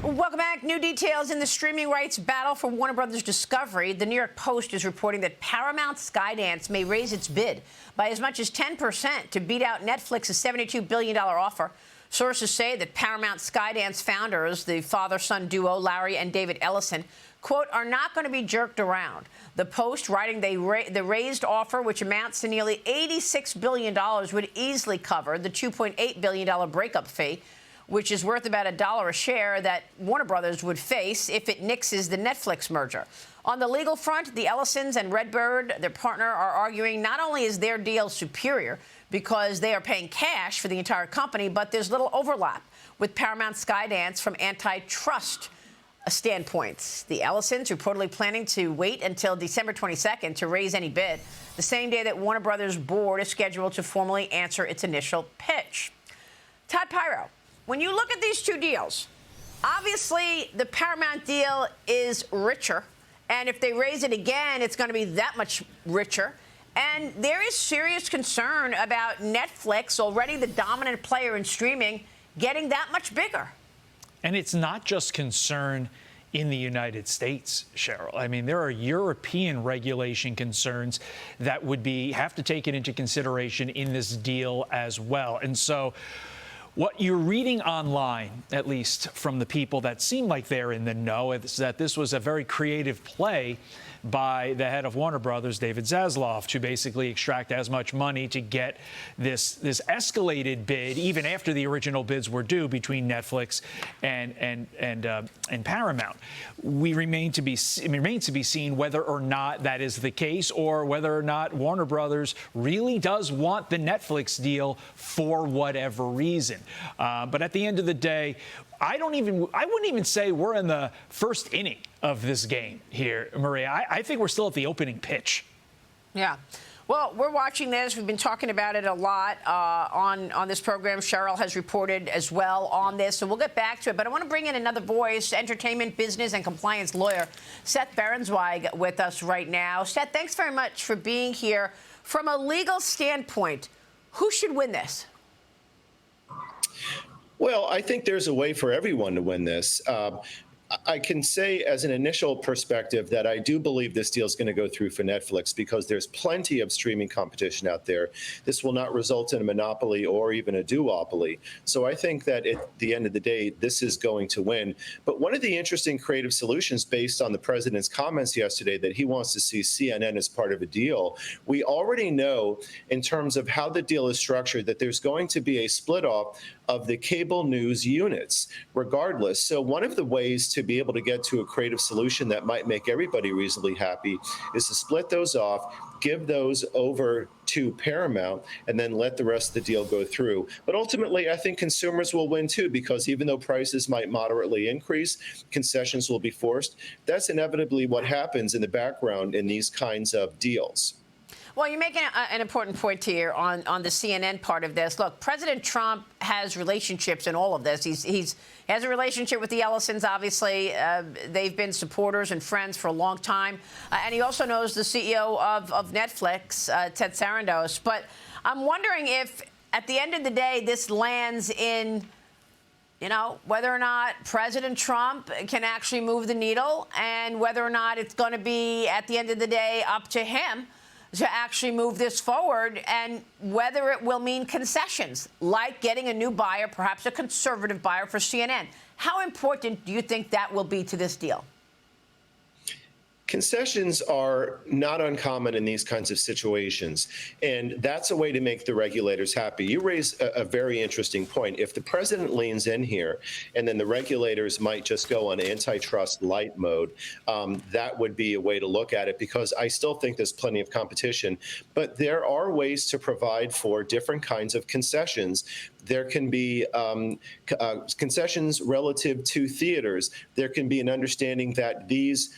Welcome back. New details in the streaming rights battle for Warner Brothers Discovery. The New York Post is reporting that Paramount Skydance may raise its bid by as much as 10% to beat out Netflix's $72 billion offer. Sources say that Paramount Skydance founders, the father-son duo Larry and David Ellison, quote, are not going to be jerked around. The Post, writing the raised offer, which amounts to nearly $86 billion, would easily cover the $2.8 billion breakup fee, which is worth about $1 a share that Warner Brothers would face if it nixes the Netflix merger. On the legal front, the Ellisons and Redbird, their partner, are arguing not only is their deal superior because they are paying cash for the entire company, but there's little overlap with Paramount Skydance from antitrust standpoints. The Ellisons reportedly planning to wait until December 22nd to raise any bid, the same day that Warner Brothers board is scheduled to formally answer its initial pitch. Todd Piro, when you look at these two deals, obviously the Paramount deal is richer, and if they raise it again, it's going to be that much richer. And there is serious concern about Netflix, already the dominant player in streaming, getting that much bigger. And it's not just concern in the United States, Cheryl. I mean, there are European regulation concerns that would have to take it into consideration in this deal as well. And so what you're reading online, at least from the people that seem like they're in the know, is that this was a very creative play by the head of Warner Brothers, David Zaslav, to basically extract as much money to get this escalated bid, even after the original bids were due, between Netflix and Paramount. It remains to be seen whether or not that is the case, or whether or not Warner Brothers really does want the Netflix deal for whatever reason. But at the end of the day, I wouldn't even say we're in the first inning of this game here, Maria. I think we're still at the opening pitch. Yeah. Well, we're watching this. We've been talking about it a lot on this program. Cheryl has reported as well on this, so we'll get back to it. But I want to bring in another voice, entertainment, business, and compliance lawyer, Seth Berenzweig, with us right now. Seth, thanks very much for being here. From a legal standpoint, who should win this? Well, I think there's a way for everyone to win this. I can say as an initial perspective that I do believe this deal is going to go through for Netflix because there's plenty of streaming competition out there. This will not result in a monopoly or even a duopoly. So I think that at the end of the day, this is going to win. But one of the interesting creative solutions based on the president's comments yesterday that he wants to see CNN as part of a deal, we already know in terms of how the deal is structured that there's going to be a split off of the cable news units regardless. So one of the ways to be able to get to a creative solution that might make everybody reasonably happy is to split those off, give those over to Paramount, and then let the rest of the deal go through. But ultimately, I think consumers will win too, because even though prices might moderately increase, concessions will be forced. That's inevitably what happens in the background in these kinds of deals. Well, you're making an important point here on the CNN part of this. Look, President Trump has relationships in all of this. He has a relationship with the Ellisons, obviously. They've been supporters and friends for a long time. And he also knows the CEO of Netflix, Ted Sarandos. But I'm wondering if, at the end of the day, this lands in, whether or not President Trump can actually move the needle, and whether or not it's going to be, at the end of the day, up to him to actually move this forward, and whether it will mean concessions, like getting a new buyer, perhaps a conservative buyer for CNN. How important do you think that will be to this deal? Concessions are not uncommon in these kinds of situations, and that's a way to make the regulators happy. You raise a very interesting point. If the president leans in here and then the regulators might just go on antitrust light mode, that would be a way to look at it, because I still think there's plenty of competition. But there are ways to provide for different kinds of concessions. There can be concessions relative to theaters. There can be an understanding that these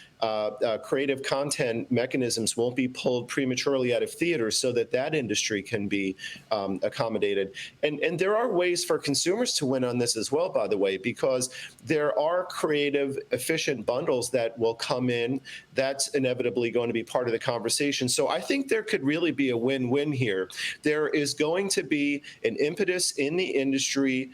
creative content mechanisms won't be pulled prematurely out of theaters, so that industry can be accommodated. And there are ways for consumers to win on this as well, by the way, because there are creative, efficient bundles that will come in. That's inevitably going to be part of the conversation. So I think there could really be a win-win here. There is going to be an impetus in the industry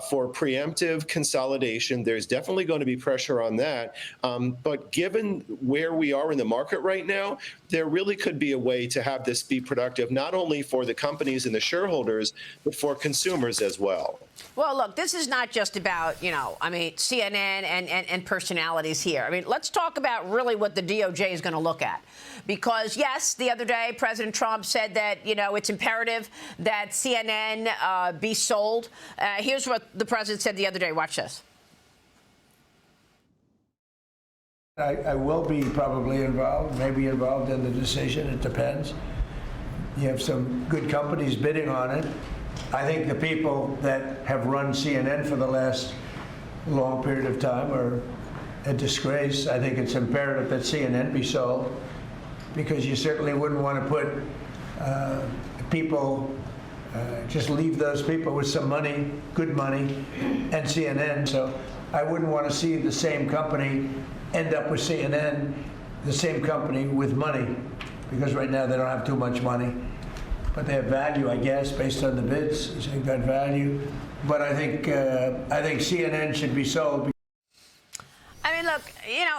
for preemptive consolidation. There's definitely going to be pressure on that. But given where we are in the market right now, there really could be a way to have this be productive, not only for the companies and the shareholders, but for consumers as well. Well, look, this is not just about, CNN and personalities here. I mean, let's talk about really what the DOJ is going to look at. Because, yes, the other day, President Trump said that, it's imperative that CNN be sold. Here's what the president said the other day. Watch this. I will be probably involved, maybe involved in the decision. It depends. You have some good companies bidding on it. I think the people that have run CNN for the last long period of time are a disgrace. I think it's imperative that CNN be sold, because you certainly wouldn't want to put people, just leave those people with some money, good money, and CNN. So I wouldn't want to see the same company end up with CNN, the same company with money, because right now they don't have too much money. But they have value, I guess, based on the bids. They've got value. But I think CNN should be sold. I mean, look,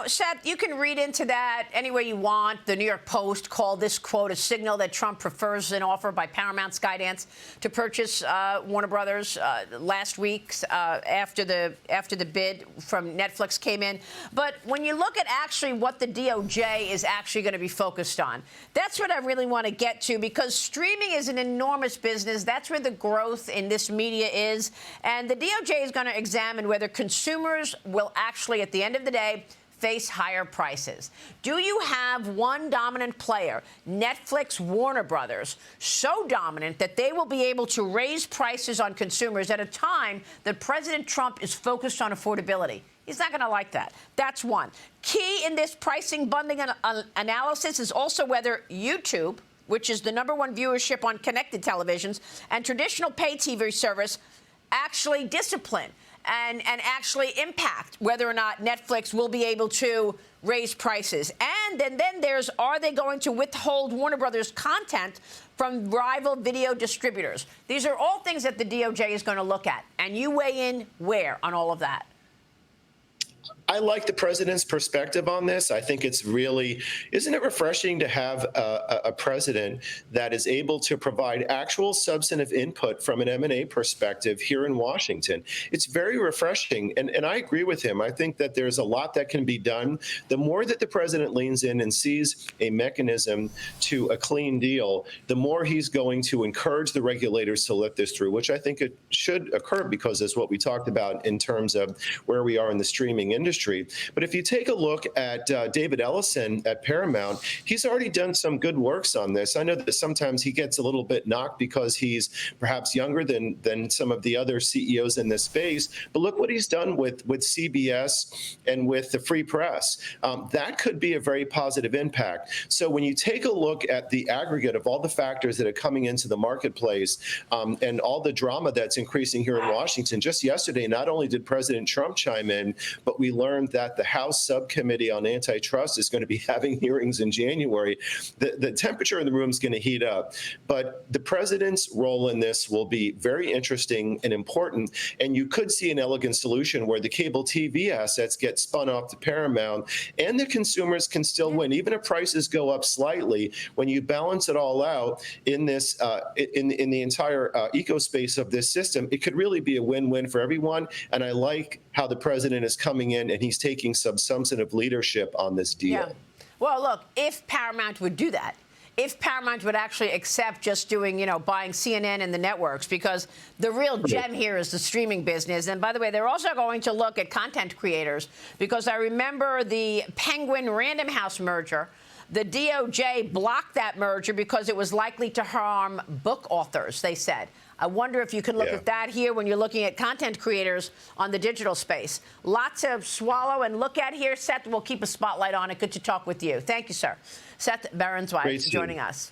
Seth, you can read into that any way you want. The New York Post called this, quote, a signal that Trump prefers an offer by Paramount Skydance to purchase Warner Brothers last week after the bid from Netflix came in. But when you look at actually what the DOJ is actually going to be focused on, that's what I really want to get to, because streaming is an enormous business. That's where the growth in this media is. And the DOJ is going to examine whether consumers will actually, at the end of the day, face higher prices. Do you have one dominant player, Netflix, Warner Brothers, so dominant that they will be able to raise prices on consumers at a time that President Trump is focused on affordability? He's not going to like that. That's one. Key in this pricing bundling analysis is also whether YouTube, which is the #1 viewership on connected televisions, and traditional pay TV service actually discipline and actually impact whether or not Netflix will be able to raise prices. And then there's, are they going to withhold Warner Brothers content from rival video distributors? These are all things that the DOJ is going to look at. And you weigh in where on all of that? I like the president's perspective on this. I think it's really, isn't it refreshing to have a president that is able to provide actual substantive input from an M&A perspective here in Washington? It's very refreshing, and I agree with him. I think that there's a lot that can be done. The more that the president leans in and sees a mechanism to a clean deal, the more he's going to encourage the regulators to let this through, which I think it should occur, because that's what we talked about in terms of where we are in the streaming industry. But if you take a look at David Ellison at Paramount, he's already done some good works on this. I know that sometimes he gets a little bit knocked because he's perhaps younger than some of the other CEOs in this space. But look what he's done with CBS and with the Free Press. That could be a very positive impact. So when you take a look at the aggregate of all the factors that are coming into the marketplace and all the drama that's increasing here in Washington, just yesterday, not only did President Trump chime in, but we learned that the House subcommittee on antitrust is going to be having hearings in January. The temperature in the room is going to heat up. But the president's role in this will be very interesting and important. And you could see an elegant solution where the cable TV assets get spun off to Paramount and the consumers can still win. Even if prices go up slightly, when you balance it all out in this in the entire ecospace of this system, it could really be a win-win for everyone. And I like how the president is coming in and he's taking some substantive leadership on this deal. Yeah. Well, look, if Paramount would do that, if Paramount would actually accept just doing, buying CNN and the networks, because the real gem here is the streaming business. And by the way, they're also going to look at content creators, because I remember the Penguin Random House merger. The DOJ blocked that merger because it was likely to harm book authors, they said. I wonder if you can look at that here when you're looking at content creators on the digital space. Lots to swallow and look at here. Seth, we'll keep a spotlight on it. Good to talk with you. Thank you, sir. Seth Berenzweig joining us.